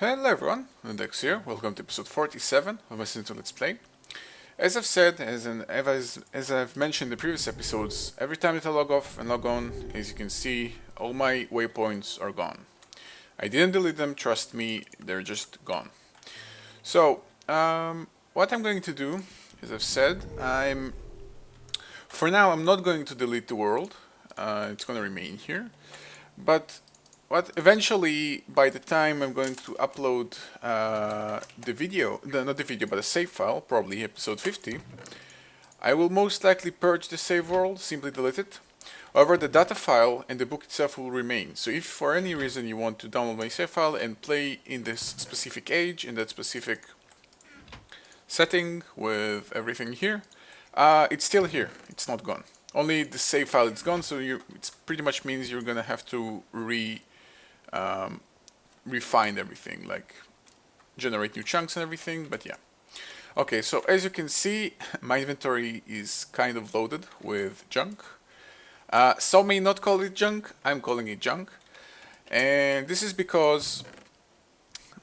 Hello everyone, odedex here. Welcome to episode 47 of my S02 Let's Play. As I've said, as I've mentioned in the previous episodes, every time that I log off and log on, as you can see, all my waypoints are gone. I didn't delete them, trust me, they're just gone. So, what I'm going to do, as I've said, for now I'm not going to delete the world. It's going to remain here. But eventually, by the time I'm going to upload the video, not the video, but a save file, probably episode 50, I will most likely purge the save world, simply delete it. However, the data file and the book itself will remain. So if for any reason you want to download my save file and play in this specific age, in that specific setting with everything here, it's still here, it's not gone. Only the save file is gone, so it pretty much means you're gonna have to refine everything, like generate new chunks and everything, but yeah. Okay, so as you can see, my inventory is kind of loaded with junk. Some may not call it junk, I'm calling it junk. And this is because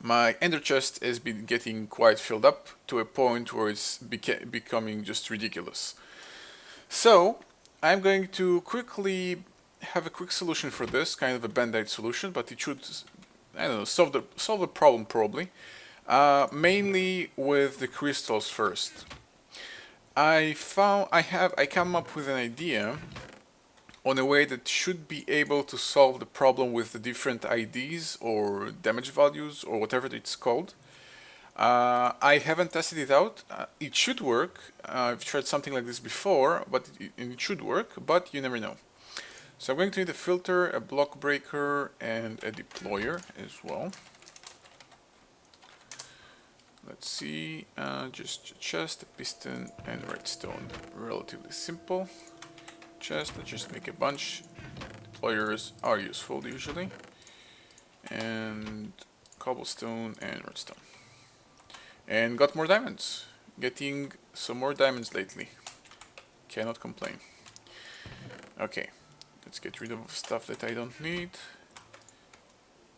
my ender chest has been getting quite filled up to a point where it's becoming just ridiculous. So, I'm going to quickly have a quick solution for this, kind of a band-aid solution, but it should, I don't know, solve the problem probably. Mainly with the crystals first. I come up with an idea on a way that should be able to solve the problem with the different IDs or damage values or whatever it's called. I haven't tested it out. It should work. I've tried something like this before, but it should work, but you never know. So I'm going to need a filter, a block breaker, and a deployer as well. Let's see, just a chest, a piston, and redstone. Relatively simple. Chest, let's just make a bunch. Deployers are useful usually. And cobblestone and redstone. And got more diamonds. Getting some more diamonds lately. Cannot complain. Okay. Let's get rid of stuff that I don't need.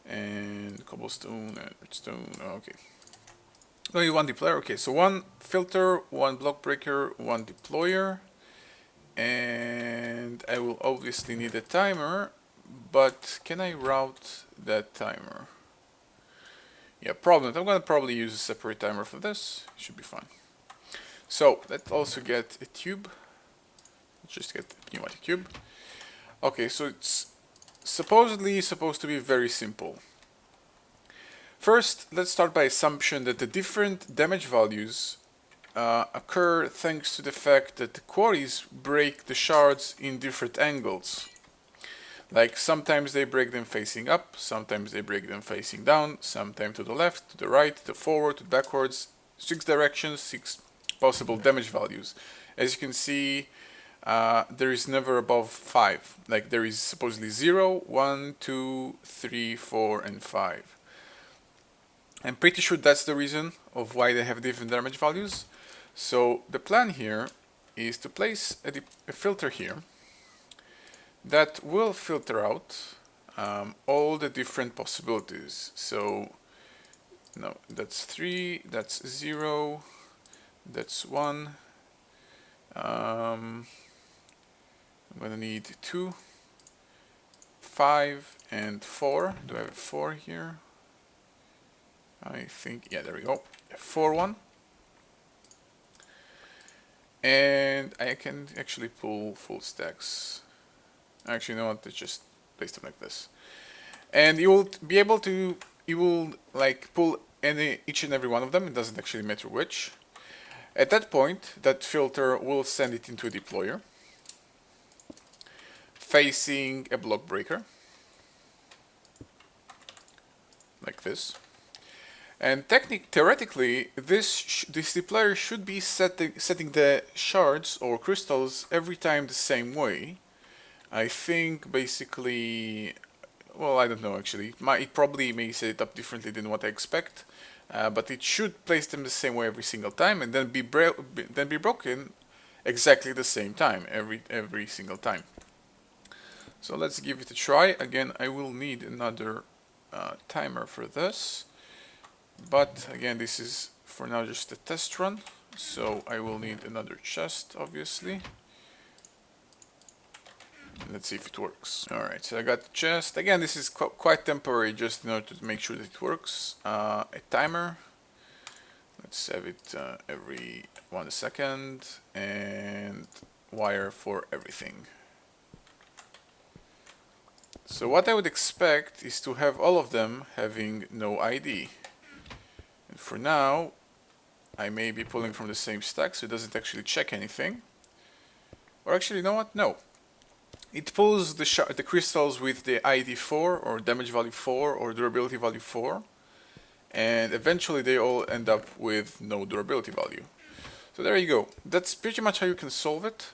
And cobblestone and redstone. Okay. Only one deployer. Okay, so one filter, one block breaker, one deployer. And I will obviously need a timer. But can I route that timer? Yeah, problem. I'm gonna probably use a separate timer for this. Should be fine. So let's also get a tube. Let's just get a pneumatic tube. Okay, so it's supposedly supposed to be very simple. First, let's start by assumption that the different damage values occur thanks to the fact that the quarries break the shards in different angles. Like sometimes they break them facing up, sometimes they break them facing down, sometimes to the left, to the right, to the forward, to backwards. 6 directions, 6 possible damage values. As you can see, there is never above 5. Like there is supposedly 0, 1, 2, 3, 4, and 5. I'm pretty sure that's the reason of why they have different damage values. So the plan here is to place a filter here that will filter out all the different possibilities. So no, that's 3, that's 0, that's 1. I'm gonna need 2, 5, and 4. Do I have 4 here? I think, yeah, there we go. 4, 1. And I can actually pull full stacks. Actually, you know what? Let's just place them like this. And you will be able to, like pull each and every one of them. It doesn't actually matter which. At that point, that filter will send it into a deployer facing a block breaker, like this. And theoretically, this deployer should be setting the shards or crystals every time the same way. I think basically, well, I don't know actually. It probably may set it up differently than what I expect, but it should place them the same way every single time, and then be broken exactly the same time every single time. So let's give it a try. Again, I will need another timer for this. But again, this is for now just a test run, so I will need another chest, obviously. Let's see if it works. Alright, so I got the chest. Again, this is quite temporary, just in order to make sure that it works. A timer. Let's have it every 1 second, and wire for everything. So what I would expect is to have all of them having no ID. And for now, I may be pulling from the same stack, so it doesn't actually check anything. Or actually, you know what? No. It pulls the crystals with the ID 4, or damage value 4, or durability value 4. And eventually they all end up with no durability value. So there you go. That's pretty much how you can solve it.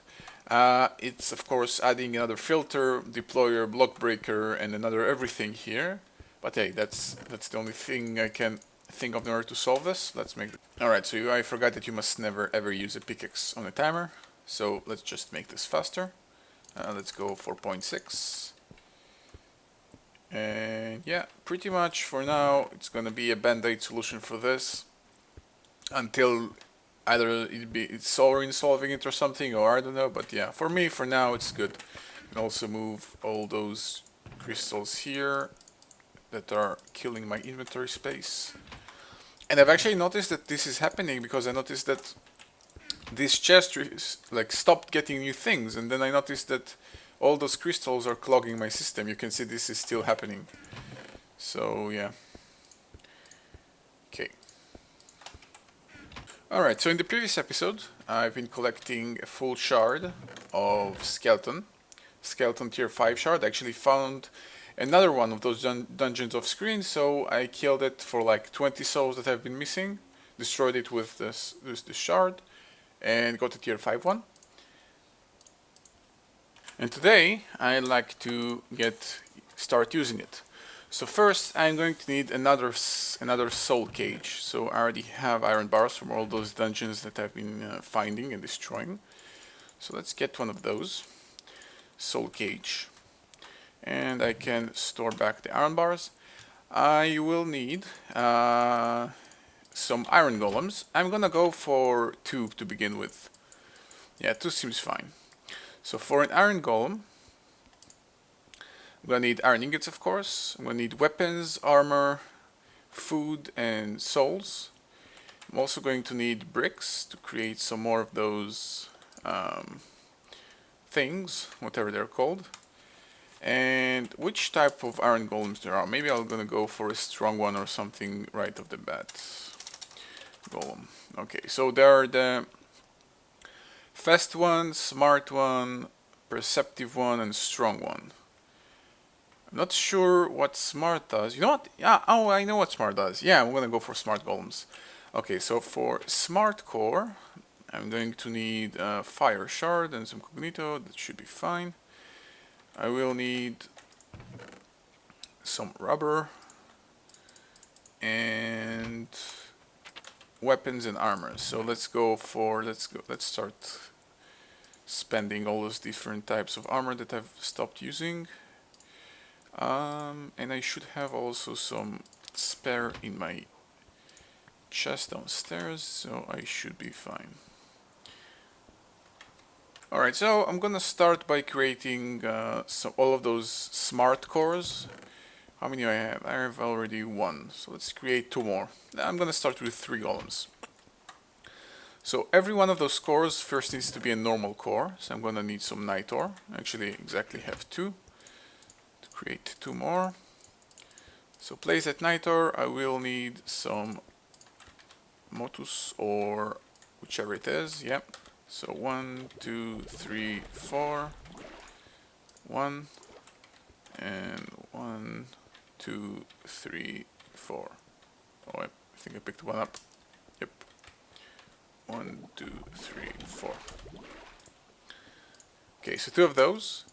It's of course adding another filter, deployer, block breaker, and another everything here. But hey, that's the only thing I can think of in order to solve this. Let's make it. Alright, so I forgot that you must never ever use a pickaxe on a timer. So let's just make this faster. Let's go 4.6. And yeah, pretty much for now it's gonna be a band-aid solution for this until either it's solving it or something, or I don't know, but yeah, for me for now it's good. You can also move all those crystals here that are killing my inventory space. And I've actually noticed that this is happening because I noticed that this chest like stopped getting new things, and then I noticed that all those crystals are clogging my system. You can see this is still happening. So yeah. Okay. Alright, so in the previous episode, I've been collecting a full shard of skeleton. Skeleton tier 5 shard. I actually found another one of those dungeons off screen, so I killed it for like 20 souls that have been missing. Destroyed it with this shard, and got a tier 5 one. And today I'd like to start using it. So first I'm going to need another soul cage. So I already have iron bars from all those dungeons that I've been finding and destroying. So let's get one of those. Soul cage. And I can store back the iron bars. I will need some iron golems. I'm gonna go for 2 to begin with. Yeah, 2 seems fine. So for an iron golem, I'm gonna need iron ingots, of course. I'm gonna need weapons, armor, food, and souls. I'm also going to need bricks to create some more of those things, whatever they're called. And which type of iron golems there are? Maybe I'm gonna go for a strong one or something right off the bat. Golem. Okay, so there are the fast one, smart one, perceptive one, and strong one. I'm not sure what smart does. You know what? Yeah, oh, I know what smart does. Yeah, I'm gonna go for smart golems. Okay, so for smart core, I'm going to need a fire shard and some cognito. That should be fine. I will need some rubber and weapons and armor. So let's start spending all those different types of armor that I've stopped using. And I should have also some spare in my chest downstairs, so I should be fine. Alright, so I'm gonna start by creating all of those smart cores. How many do I have? I have already 1, so let's create 2 more. I'm gonna start with 3 golems. So every one of those cores first needs to be a normal core, so I'm gonna need some night ore. Actually, exactly have 2. To create 2 more. So place at night ore, I will need some motus or whichever it is, yep. So 1, 2, 3, 4. 1 and 1, 2, 3, 4. Oh, I think I picked one up. Yep. 1, 2, 3, 4. Okay, so 2 of those.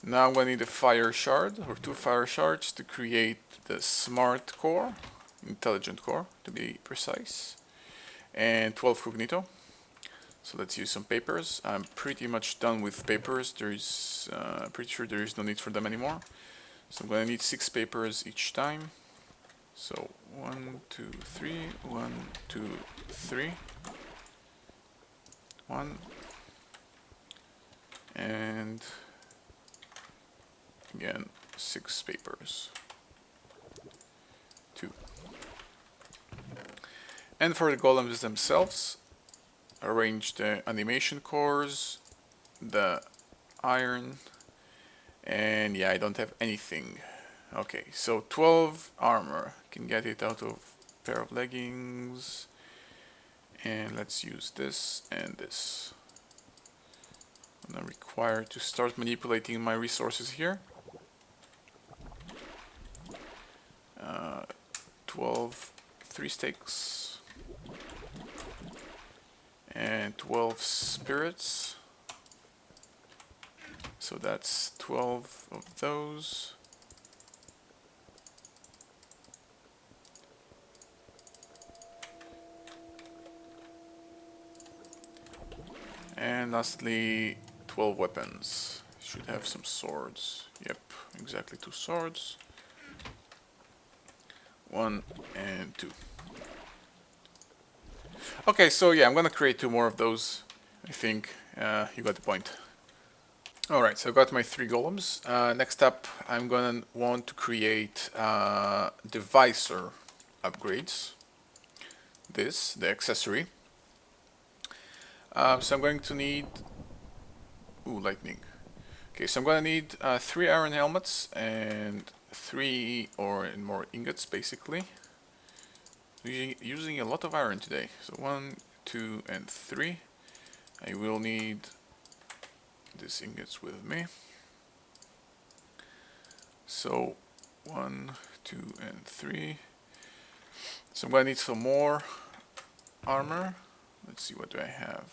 Now I'm going to need a fire shard, or 2 fire shards to create the smart core, intelligent core to be precise, and 12 cognito. So let's use some papers. I'm pretty much done with papers. Pretty sure there is no need for them anymore. So I'm going to need 6 papers each time. So 1, 2, 3, 1, 2, 3, 1, and again 6 papers, 2. And for the golems themselves, arrange the animation cores, the iron, and yeah, I don't have anything. Okay, so 12 armor, can get it out of a pair of leggings, and let's use this and this. I'm gonna require to start manipulating my resources here. 12 3 sticks and 12 spirits, so that's 12 of those. And lastly, 12 weapons. Should have some swords. Yep, exactly 2 swords. 1 and 2. Okay, so yeah, I'm gonna create 2 more of those. I think you got the point. Alright, so I got my 3 golems. Next up, I'm gonna want to create the visor upgrades. This, the accessory. So I'm going to need... Ooh, lightning. Okay, so I'm gonna need 3 iron helmets and 3 or more ingots, basically. Using a lot of iron today. So 1, 2, and 3. I will need these ingots with me. So 1, 2, and 3. So I'm gonna need some more armor. Let's see, what do I have?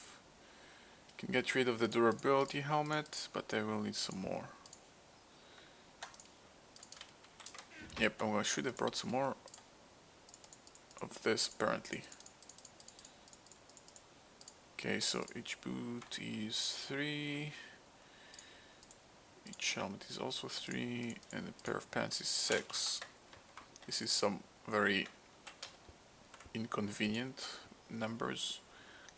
Can get rid of the durability helmet, but I will need some more. Yep, I should have brought some more of this apparently. Okay, so each boot is 3, each helmet is also 3, and a pair of pants is 6. This is some very inconvenient numbers.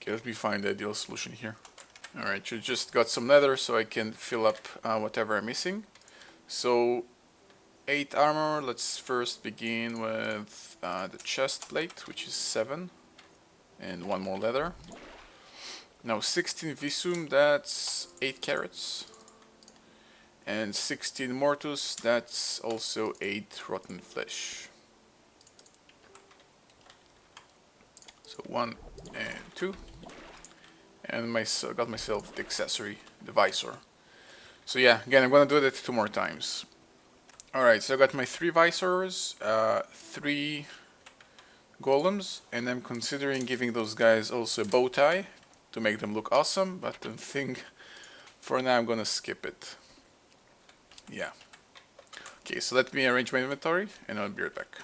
Okay, let me find the ideal solution here. Alright, you just got some nether so I can fill up whatever I'm missing. So 8 armor. Let's first begin with the chest plate, which is 7, and 1 more leather. Now 16 visum, that's 8 carrots, and 16 mortus, that's also 8 rotten flesh. So 1 and 2, and got myself the accessory, the visor. So yeah, again, I'm gonna do that 2 more times. Alright, so I got my 3 visors, 3 golems, and I'm considering giving those guys also a bow tie to make them look awesome, but I think for now I'm gonna skip it. Yeah. Okay, so let me arrange my inventory and I'll be right back.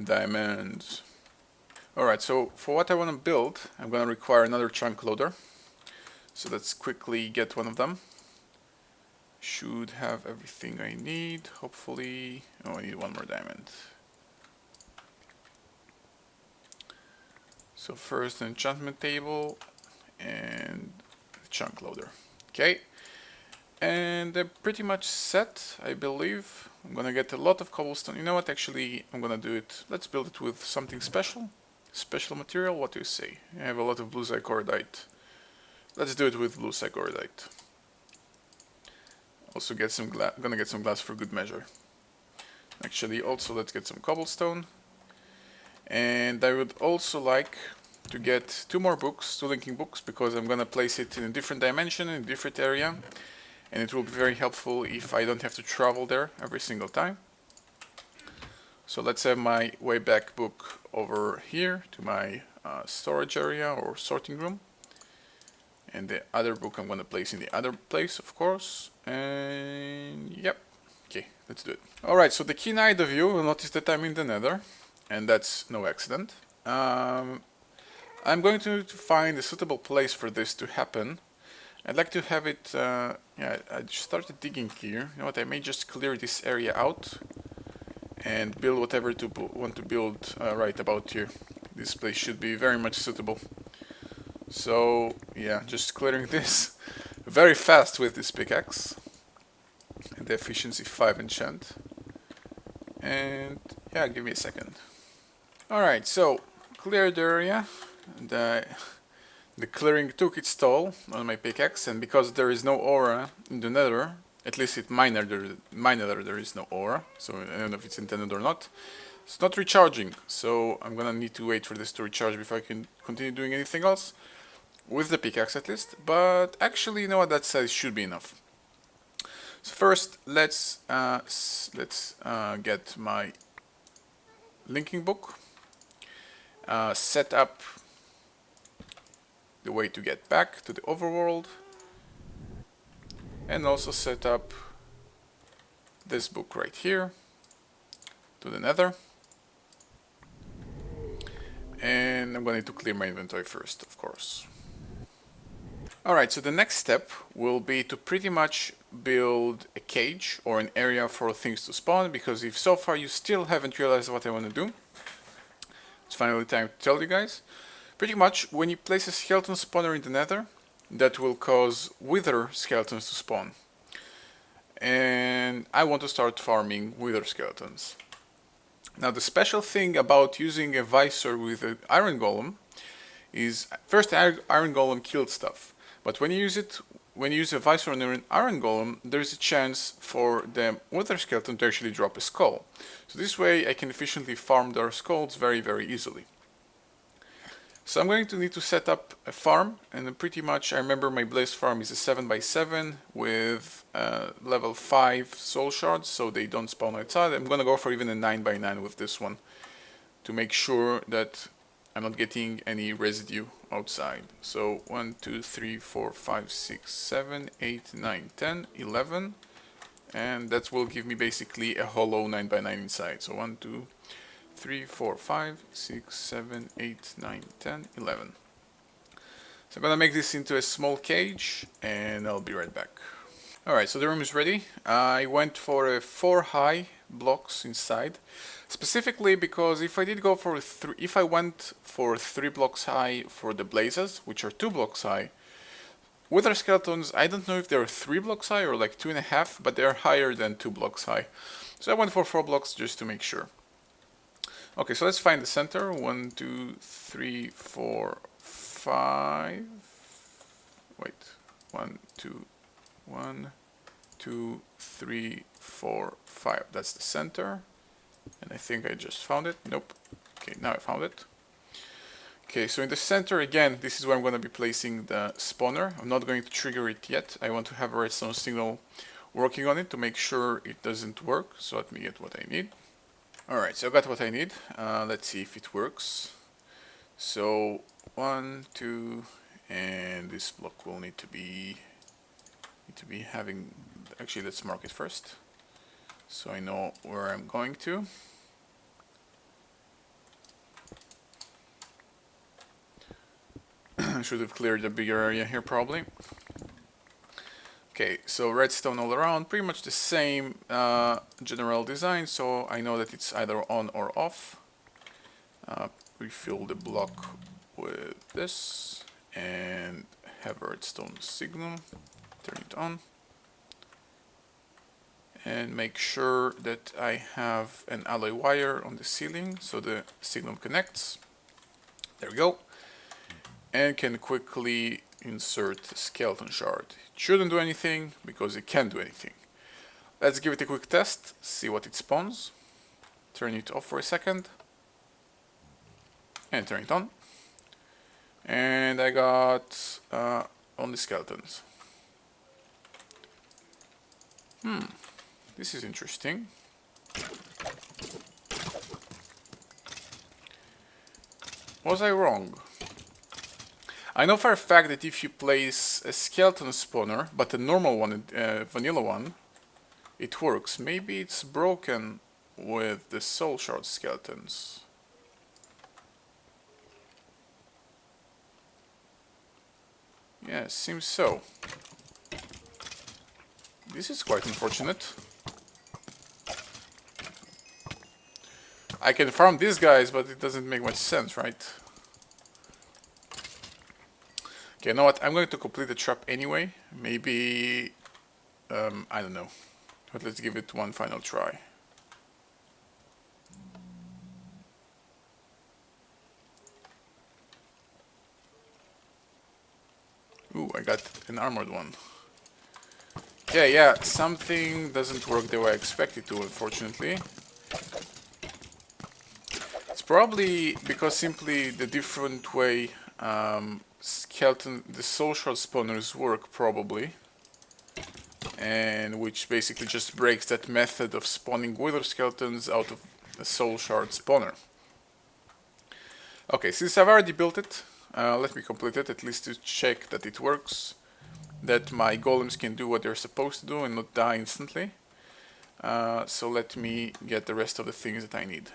Diamonds. Alright, so for what I want to build, I'm gonna require another chunk loader. So let's quickly get one of them. Should have everything I need, hopefully. Oh, I need 1 more diamond. So first an enchantment table and the chunk loader. Okay, and they're pretty much set, I believe. I'm gonna get a lot of cobblestone. You know what, actually I'm gonna do it, let's build it with something special. Special material, what do you say? I have a lot of blue zygordite. Let's do it with blue zygordite. Also get some gonna get some glass for good measure. Actually, also let's get some cobblestone. And I would also like to get 2 more books, 2 linking books, because I'm gonna place it in a different dimension, in a different area, and it will be very helpful if I don't have to travel there every single time. So let's have my way back book over here to my storage area or sorting room, and the other book I'm gonna place in the other place, of course. And yep, okay, let's do it. Alright, so the keen-eyed of you will notice that I'm in the Nether, and that's no accident. I'm going to find a suitable place for this to happen. I'd like to have it, yeah, I started digging here. You know what, I may just clear this area out and build whatever to want to build right about here. This place should be very much suitable. So yeah, just clearing this very fast with this pickaxe and the efficiency 5 enchant. And yeah, give me a second. Alright, so cleared the area. The clearing took its toll on my pickaxe, and because there is no aura in the Nether, at least in my Nether there is no aura, so I don't know if it's intended or not. It's not recharging, so I'm gonna need to wait for this to recharge before I can continue doing anything else. With the pickaxe at least, but actually, you know what, that size should be enough. So first, let's get my linking book, set up the way to get back to the overworld, and also set up this book right here to the Nether. And I'm going to clear my inventory first, of course. Alright, so the next step will be to pretty much build a cage or an area for things to spawn, because if so far you still haven't realized what I want to do, it's finally time to tell you guys. Pretty much, when you place a skeleton spawner in the Nether, that will cause wither skeletons to spawn. And I want to start farming wither skeletons. Now the special thing about using a visor with an iron golem is, first the iron golem killed stuff, but when you use a visor on an iron golem, there's a chance for the wither skeleton to actually drop a skull. So this way I can efficiently farm their skulls very, very easily. So I'm going to need to set up a farm, and then pretty much I remember my blaze farm is a 7x7 with level 5 soul shards, so they don't spawn outside. I'm gonna go for even a 9x9 with this one to make sure that I'm not getting any residue outside. So 1, 2, 3, 4, 5, 6, 7, 8, 9, 10, 11, and that will give me basically a hollow 9x9 inside. So 1, 2, 3, 4, 5, 6, 7, 8, 9, 10, 11. So I'm gonna make this into a small cage and I'll be right back. Alright, so the room is ready. I went for 4 high blocks inside, specifically because if I went for 3 blocks high for the blazes, which are 2 blocks high, wither skeletons, I don't know if they're 3 blocks high or like 2.5, but they're higher than 2 blocks high. So I went for 4 blocks just to make sure. Okay, so let's find the center. 1, 2, 3, 4, 5. Wait. 1, 2, 1, 2, 3, 4, 5. That's the center. And I think I just found it. Nope. Okay, now I found it. Okay, so in the center again, this is where I'm going to be placing the spawner. I'm not going to trigger it yet. I want to have a redstone signal working on it to make sure it doesn't work. So let me get what I need. Alright, so I got what I need. Let's see if it works. So 1, 2, and this block will need to be having, actually let's mark it first so I know where I'm going to. I should have cleared a bigger area here probably. Okay, so redstone all around, pretty much the same general design, so I know that it's either on or off. Refill the block with this and have a redstone signal, turn it on. And make sure that I have an alloy wire on the ceiling so the signal connects. There we go. And can quickly insert a skeleton shard. It shouldn't do anything because it can't do anything. Let's give it a quick test, see what it spawns. Turn it off for a second. And turn it on. And I got only skeletons. This is interesting. Was I wrong? I know for a fact that if you place a skeleton spawner, but a normal one, a vanilla one, it works. Maybe it's broken with the soul shard skeletons. Yeah, seems so. This is quite unfortunate. I can farm these guys, but it doesn't make much sense, right? Okay, you know what? I'm going to complete the trap anyway. Maybe... I don't know. But let's give it one final try. Ooh, I got an armored one. Okay, yeah, something doesn't work the way I expected to, unfortunately. It's probably because simply the different way the soul shard spawners work, probably. And which basically just breaks that method of spawning wither skeletons out of a soul shard spawner. Okay, since I've already built it, let me complete it, at least to check that it works, that my golems can do what they're supposed to do and not die instantly. So let me get the rest of the things that I need.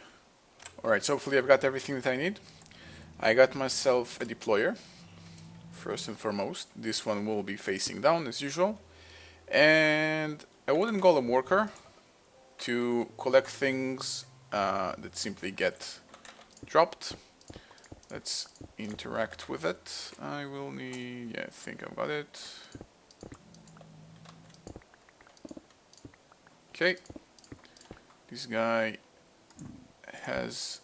Alright, so hopefully I've got everything that I need. I got myself a deployer, first and foremost. This one will be facing down as usual. And a wooden golem worker to collect things that simply get dropped. Let's interact with it. I will need... yeah, I think I've got it. Okay. This guy has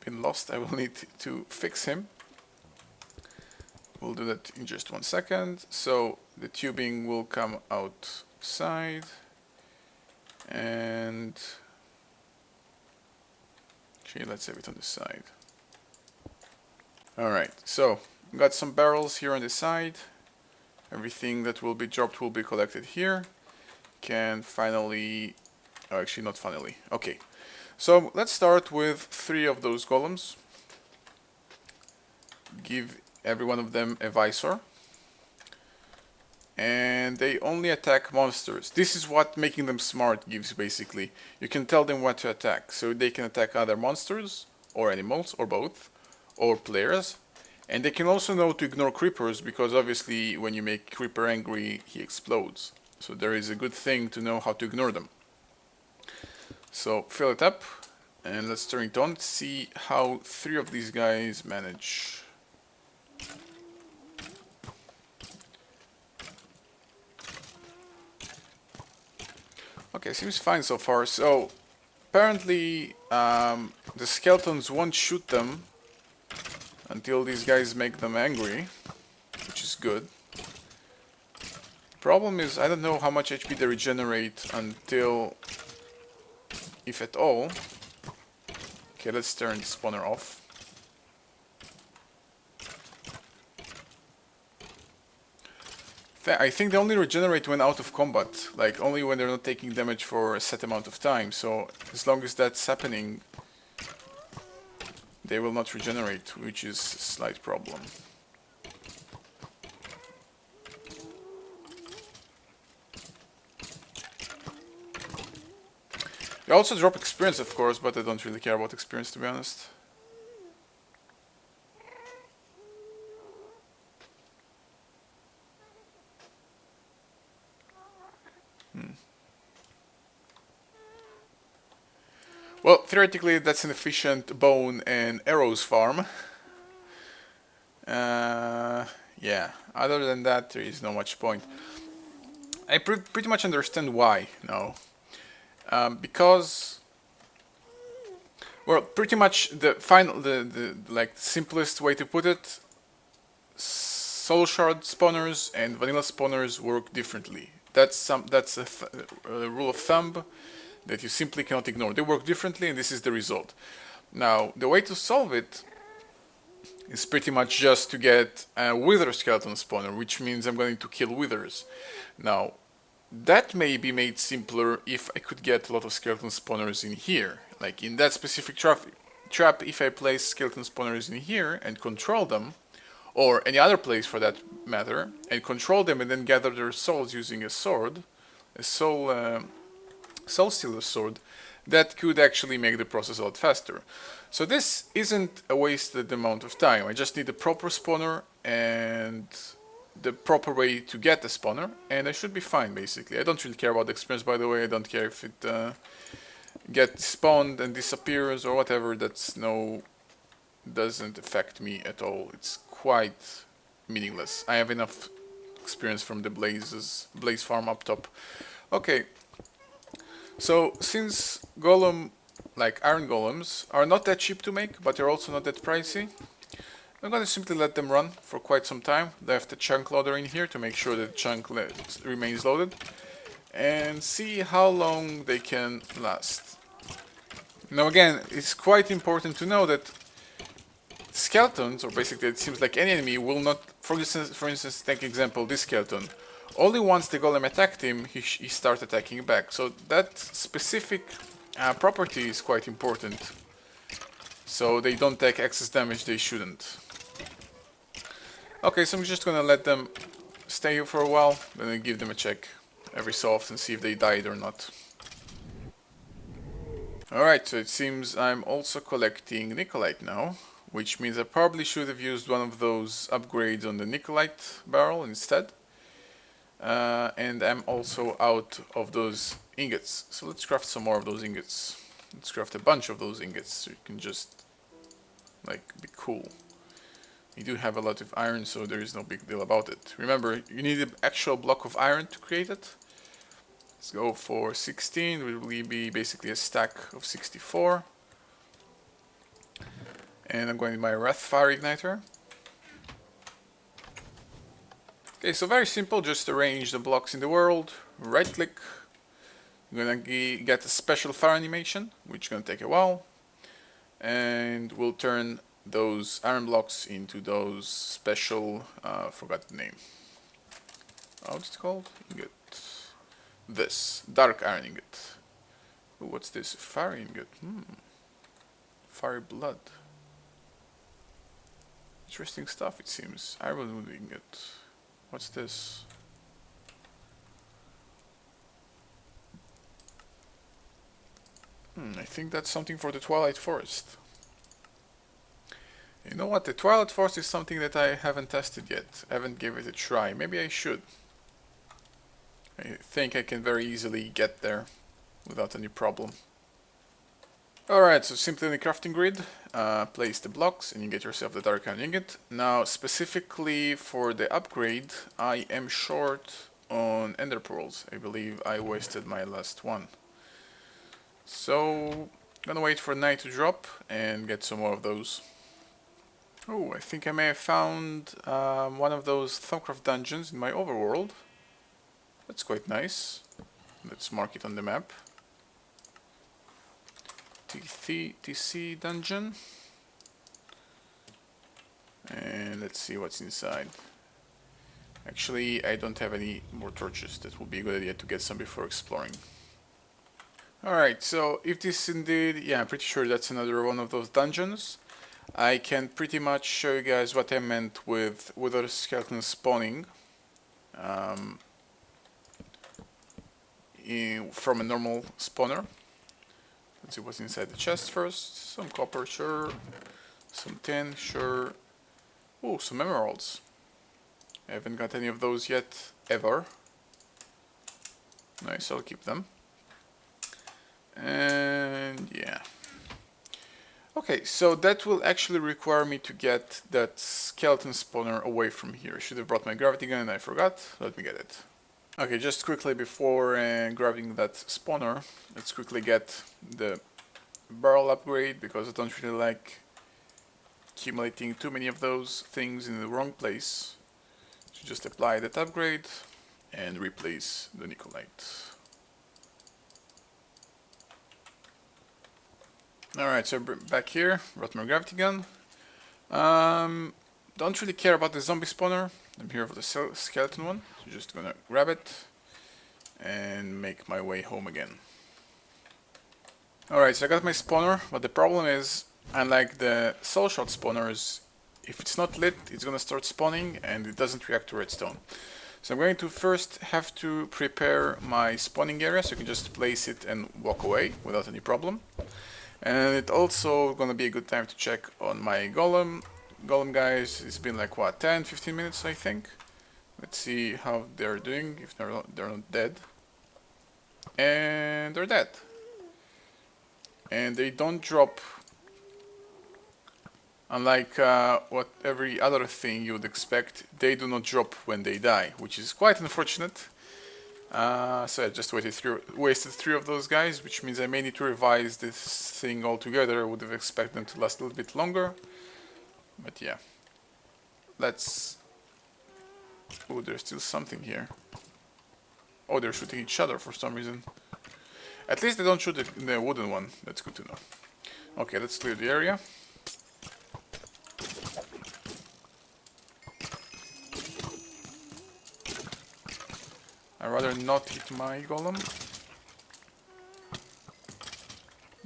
been lost. I will need to fix him. We'll do that in just 1 second. So the tubing will come outside, and actually let's have it on the side. Alright, so got some barrels here on the side. Everything that will be dropped will be collected here. Can finally... oh, actually not finally. Okay, so let's start with 3 of those golems. Give every one of them a visor. And they only attack monsters. This is what making them smart gives, basically. You can tell them what to attack. So they can attack other monsters, or animals, or both, or players. And they can also know to ignore creepers, because obviously when you make a creeper angry, he explodes. So there is a good thing to know how to ignore them. So fill it up, and let's turn it on, see how 3 of these guys manage. Okay, seems fine so far. So apparently the skeletons won't shoot them until these guys make them angry, which is good. Problem is, I don't know how much HP they regenerate until, if at all. Okay, let's turn the spawner off. I think they only regenerate when out of combat, like only when they're not taking damage for a set amount of time, so as long as that's happening, they will not regenerate, which is a slight problem. They also drop experience, of course, but I don't really care about experience, to be honest. Well, theoretically, that's an efficient bone and arrows farm. Yeah, other than that, there is no much point. I pretty much understand why now. Because, well, pretty much the like simplest way to put it, soul shard spawners and vanilla spawners work differently. That's a rule of thumb that you simply cannot ignore. They work differently, and this is the result. Now, the way to solve it is pretty much just to get a wither skeleton spawner, which means I'm going to kill withers. Now, that may be made simpler if I could get a lot of skeleton spawners in here. Like in that specific trap, if I place skeleton spawners in here and control them, or any other place for that matter, and control them and then gather their souls using a sword, a soul stealer sword, that could actually make the process a lot faster. So this isn't a wasted amount of time. I just need the proper spawner and the proper way to get the spawner, and I should be fine, basically. I don't really care about the experience, by the way. I don't care if it get spawned and disappears or whatever, doesn't affect me at all. It's quite meaningless. I have enough experience from the blaze farm up top. Okay, so since iron golems are not that cheap to make, but they're also not that pricey, I'm gonna simply let them run for quite some time. Left the chunk loader in here to make sure that the chunk remains loaded, and see how long they can last. Now again, it's quite important to know that skeletons, or basically it seems like any enemy, will not, for instance, take example, this skeleton. Only once the golem attacked him, he starts attacking back. So that specific property is quite important. So they don't take excess damage they shouldn't. Okay, so I'm just gonna let them stay here for a while, then I give them a check every so often, see if they died or not. Alright, so it seems I'm also collecting Nicolite now, which means I probably should have used one of those upgrades on the Nicolite barrel instead. And I'm also out of those ingots, so let's craft some more of those ingots. Let's craft a bunch of those ingots so you can just be cool. You do have a lot of iron, so there is no big deal about it. Remember, you need an actual block of iron to create it. Let's go for 16, it will be basically a stack of 64. And I'm going with my Wrath Fire Igniter. Okay, so very simple, just arrange the blocks in the world, right click. I'm gonna get a special fire animation, which is gonna take a while. And we'll turn those iron blocks into those special, forgot the name. What's it called? Ingot. This, dark iron ingot. Ooh, what's this? Fire ingot. Fire blood. Interesting stuff it seems. Ironwood ingot. What's this? I think that's something for the Twilight Forest. You know what, the Twilight Forest is something that I haven't tested yet. I haven't given it a try. Maybe I should. I think I can very easily get there without any problem. Alright, so simply in the crafting grid, place the blocks and you get yourself the dark iron ingot. Now, specifically for the upgrade, I am short on ender pearls. I believe I wasted my last one. So, I'm gonna wait for night to drop and get some more of those. Oh, I think I may have found one of those Thumbcraft dungeons in my overworld. That's quite nice. Let's mark it on the map. TC dungeon. And let's see what's inside. Actually, I don't have any more torches. That would be a good idea to get some before exploring. Alright, so if this indeed, yeah, I'm pretty sure that's another one of those dungeons. I can pretty much show you guys what I meant with wither skeleton spawning from a normal spawner. Let's see what's inside the chest first. Some copper, sure. Some tin, sure. Oh, some emeralds. I haven't got any of those yet, ever. Nice, I'll keep them. And yeah. Okay, so that will actually require me to get that skeleton spawner away from here. I should have brought my gravity gun and I forgot. Let me get it. Okay, just quickly before grabbing that spawner, let's quickly get the barrel upgrade because I don't really like accumulating too many of those things in the wrong place. So just apply that upgrade and replace the Nicolite. Alright, so back here, brought my gravity gun. Don't really care about the zombie spawner. I'm here for the skeleton one. So just gonna grab it and make my way home again. Alright, so I got my spawner, but the problem is, unlike the soul shot spawners, if it's not lit, it's gonna start spawning and it doesn't react to redstone. So I'm going to first have to prepare my spawning area so I can just place it and walk away without any problem. And it's also gonna be a good time to check on my golem. Golem guys, it's been like what, 10-15 minutes I think. Let's see how they're doing, if they're not dead. And they're dead. and they don't drop, unlike what every other thing you would expect. They do not drop when they die, which is quite unfortunate. So I just wasted three of those guys, which means I may need to revise this thing altogether. I would have expected them to last a little bit longer, but yeah. Let's... Oh, there's still something here. Oh, they're shooting each other for some reason. At least they don't shoot the wooden one. That's good to know. Okay, let's clear the area. I'd rather not hit my golem,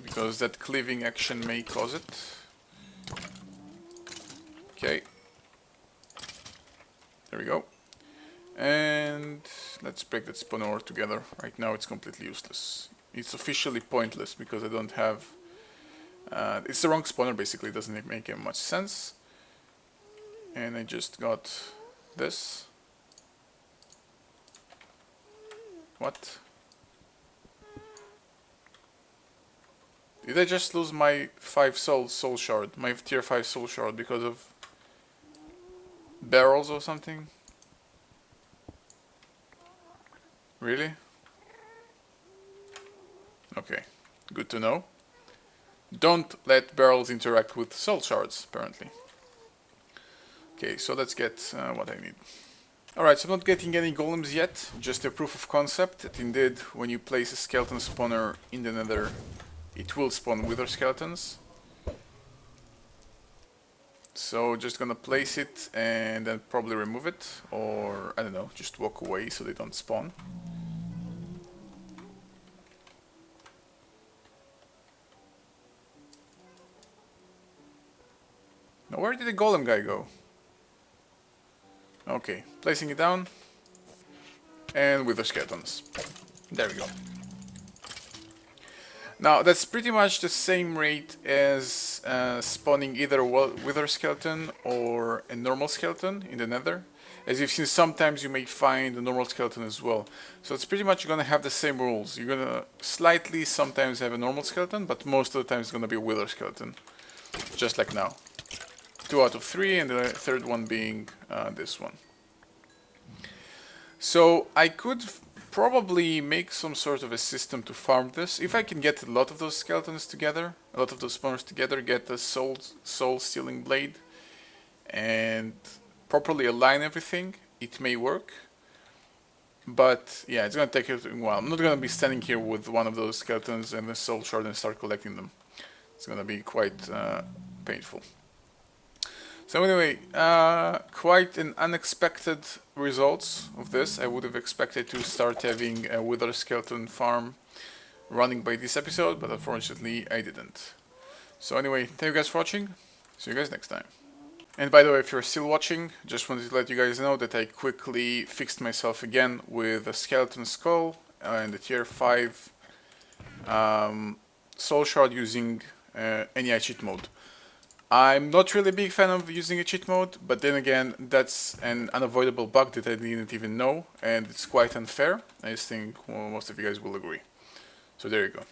because that cleaving action may cause it. Okay. There we go. And let's break that spawner ore together. Right now it's completely useless. It's officially pointless because I don't have... it's the wrong spawner basically, it doesn't make much sense. And I just got this. What? Did I just lose my 5 soul shard, my tier 5 soul shard because of barrels or something? Really? Okay, good to know. Don't let barrels interact with soul shards, apparently. Okay, so let's get what I need. Alright, so I'm not getting any golems yet, just a proof of concept that indeed when you place a skeleton spawner in the nether, it will spawn wither skeletons. So just gonna place it and then probably remove it, or I don't know, just walk away so they don't spawn. Now where did the golem guy go? Okay, placing it down, and wither skeletons. There we go. Now that's pretty much the same rate as spawning either a wither skeleton or a normal skeleton in the nether. As you've seen, sometimes you may find a normal skeleton as well. So it's pretty much gonna have the same rules. You're gonna slightly sometimes have a normal skeleton, but most of the time it's gonna be a wither skeleton. Just like now. 2 out of 3, and the third one being this one. So I could probably make some sort of a system to farm this. If I can get a lot of those skeletons together, a lot of those spawners together, get the soul stealing blade, and properly align everything, it may work. But yeah, it's gonna take a while. I'm not gonna be standing here with one of those skeletons and a soul shard and start collecting them. It's gonna be quite painful. So anyway, quite an unexpected results of this. I would have expected to start having a wither skeleton farm running by this episode, but unfortunately I didn't. So anyway, thank you guys for watching. See you guys next time. And by the way, if you're still watching, just wanted to let you guys know that I quickly fixed myself again with a skeleton skull and a tier 5 soul shard using NEI cheat mode. I'm not really a big fan of using a cheat mode, but then again, that's an unavoidable bug that I didn't even know, and it's quite unfair. I just think most of you guys will agree. So there you go.